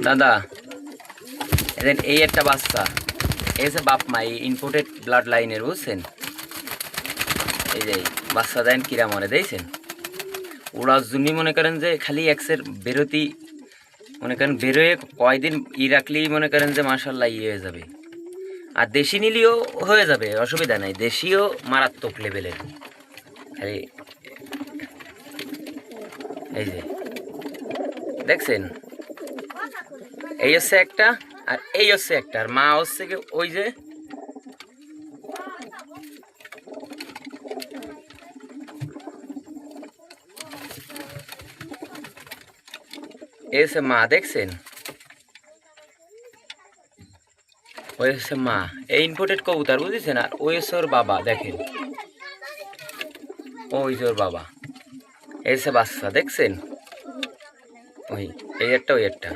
দাদা এদের এই একটা বাচ্চা এসে বাপ মা এই ইম্পোর্টেড ব্লাড লাইনের, বুঝছেন? এই যে বাচ্চা দেন কিরা মরে দিয়েছেন ওরা জন্যই মনে করেন যে খালি এক্সের বেরোতি মনে করেন বেরোয় কয়দিন রাখলেই মনে করেন যে মার্শাল্লাহ ইয়ে হয়ে যাবে। আর দেশি নিলেও হয়ে যাবে, অসুবিধা নাই, দেশিও মারাত্মক লেভেলের। খালি এই যে দেখছেন এই হচ্ছে একটা আর এই হচ্ছে একটা, আর মা হচ্ছে কি ওই যে এই হচ্ছে মা, দেখছেন? ওই হচ্ছে মা, এই ইম্পোর্টেড কবুতর, বুঝেছেন? আর ওই হচ্ছে ওর বাবা, দেখেন ওই যে ওর বাবা, এই হচ্ছে বাচ্চা, দেখছেন? ওই এই একটা ওই একটা।